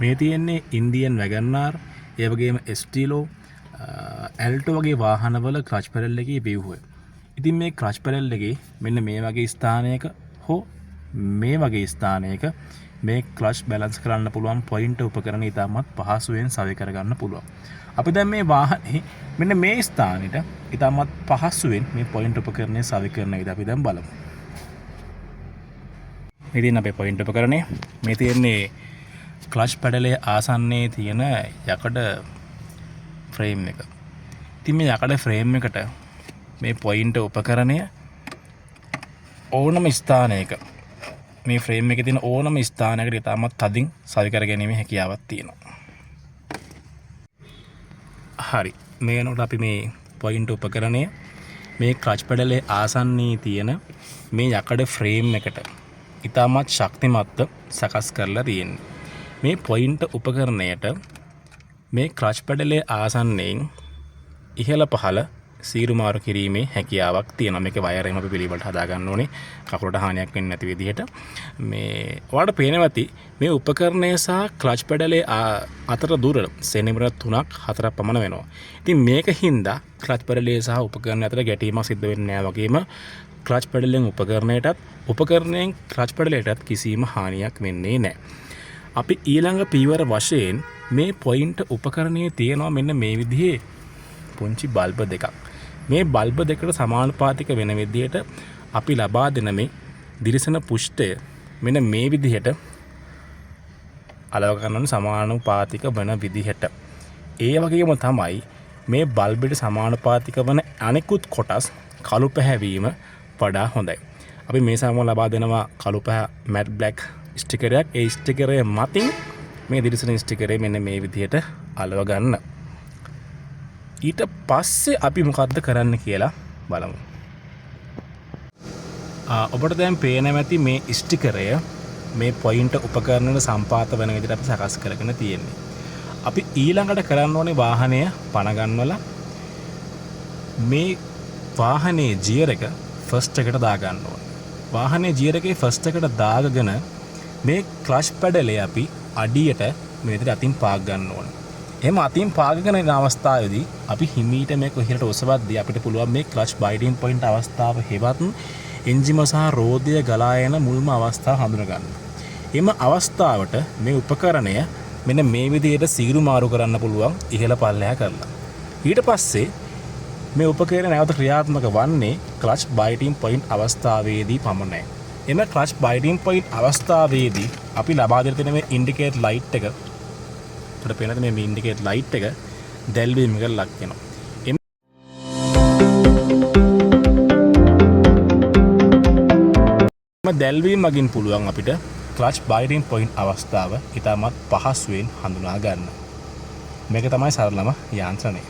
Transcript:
මේ තියෙන්නේ ඉන්දියන් වැගන්ආර්, ඒ වගේම ස්ටිලෝ, ඇල්ටෝ වගේ වාහනවල ක්ලච් පැඩල් එකේ වේව්ව. ඉතින් මේ ක්ලච් පැඩල් එකේ මෙන්න මේ වගේ ස්ථානයක හෝ මේ වගේ ස්ථානයක මේ ක්ලච් බැලන්ස් කරන්න පුළුවන් පොයින්ට් උපකරණ ඉතාමත් පහසුවෙන් සවි කරගන්න පුළුවන්. අපි දැන් මේ වාහනේ මෙන්න මේ ස්ථානෙට ඉතාමත් පහසුවෙන් මේ පොයින්ට් උපකරණය සවි කරන විදිහ අපි දැන් බලමු. මේ තියෙන අපේ පොයින්ට් උපකරණය. මේ තියෙන්නේ ක්ලච් පැඩලේ ආසන්නයේ තියෙන යකඩ ෆ්‍රේම් එක. ඉතින් මේ යකඩ ෆ්‍රේම් එකට මේ පොයින්ට් උපකරණය ඕනම ස්ථානයක මේ ෆ්‍රේම් එකේ තියෙන ඕනම ස්ථානයකට ඉතාමත් තදින් සවි කර ගැනීමේ හැකියාවක් තියෙනවා. හරි. මේ වෙනකොට අපි මේ පොයින්ට් උපකරණය මේ ක්ලච් පැඩලේ ආසන්නයේ තියෙන මේ යකඩ ෆ්‍රේම් එකට ඉතාමත් ශක්තිමත්ව සකස් කරලා තියෙන්නේ. මේ පොයින්ට් උපකරණයට මේ ක්ලච් පැඩලේ ආසන්නයෙන් ඉහළ පහළ සීරු මාරු කිරීමේ හැකියාවක් තියෙනවා. මේකේ වයර් අපි පිළිවෙලට හදා ගන්න ඕනේ කකුලට හානියක් වෙන්නේ නැති විදිහට. මේ ඔයාලට පේනවා ඇති මේ උපකරණය සහ ක්ලච් පැඩලේ අතර දුර සෙන්ටිමීටර් 3ක් 4ක් පමණ වෙනවා. ඉතින් මේක හින්දා ක්ලච් පැඩලේ සහ උපකරණය අතර ගැටීමක් සිද්ධ වෙන්නේ නැහැ. වගේම ක්ලච් පැඩලෙන් උපකරණයටත් උපකරණයෙන් ක්ලච් පැඩලයටත් කිසිම හානියක් වෙන්නේ නැහැ. අපි ඊළඟ පීවර වශයෙන් මේ පොයින්ට් උපකරණයේ තියෙනවා මෙන්න මේ විදිහේ පුංචි බල්බ දෙකක්. මේ බල්බ දෙකට සමානුපාතික වෙන විදිහට අපි ලබා දෙන මේ දිලිසෙන පුෂ්ඨය මෙන්න මේ විදිහට අලව ගන්න සමානුපාතික වෙන විදිහට. ඒ වගේම තමයි මේ බල්බෙට සමානුපාතික වන අනෙකුත් කොටස් කළු පැහැවීම වඩා හොඳයි. අපි මේ සාමාන්‍ය ලබා දෙනවා කළු පැහැ මැට් බ්ලැක් ස්ටිකරයක්. ඒ ස්ටිකරය මතින් මේ දිලිසෙන ස්ටිකරය මෙන්න මේ විදිහට අලව ගන්න. ඊට පස්සේ අපි මොකද්ද කරන්න කියලා බලමු. ඔබට දැන් පේනවා ඇති මේ ස්ටිකරය මේ පොයින්ට් උපකරණයට සම්පාත වෙන විදිහට අපි සකස් කරගෙන තියෙන්නේ. අපි ඊළඟට කරන්න ඕනේ වාහනය පණ ගන්නවලා මේ වාහනේ ගියර් එක ෆස්ට් එකට දා ගන්න ඕනේ. වාහනේ ගියර් එකේ ෆස්ට් එකට දාගෙන මේ ක්ලච් පැඩලේ අපි අඩියට මේ විදිහට අතින් පාග ගන්න ඕනේ. එහෙම අතින් පාගගෙන යන අවස්ථාවේදී අපි හිමීට මේක ඉහළට ඔසවද්දී අපිට පුළුවන් මේ ක්ලච් බයිටින් පොයින්ට් අවස්ථාව හෙවත් එන්ජිම සහ රෝදය ගලා යන මුල්ම අවස්ථාව හඳුනා ගන්න. එම අවස්ථාවට මේ උපකරණය මෙන්න මේ විදිහට සීරු මාරු කරන්න පුළුවන් ඉහළ පල්ලෙහා කරලා. ඊට පස්සේ මේ උපකරණය නැවත ක්‍රියාත්මක වන්නේ ක්ලච් බයිටින් පොයින්ට් අවස්ථාවේදී පමණයි. එම ක්ලච් බයිටින් පොයින්ට් අවස්ථාවේදී අපි ලබා දෙන මේ ඉන්ඩිකේටර් ලයිට් එක අපිට පේනද මේ ඉන්ඩිකේටර් ලයිට් එක දැල්වීමකට ලක් වෙනවා. එම දැල්වීම මගින් පුළුවන් අපිට ක්ලච් බයිටින් පොයින්ට් අවස්ථාව ඉතාමත් පහසුවෙන් හඳුනා ගන්න. මේක තමයි සරලම යාන්ත්‍රණය.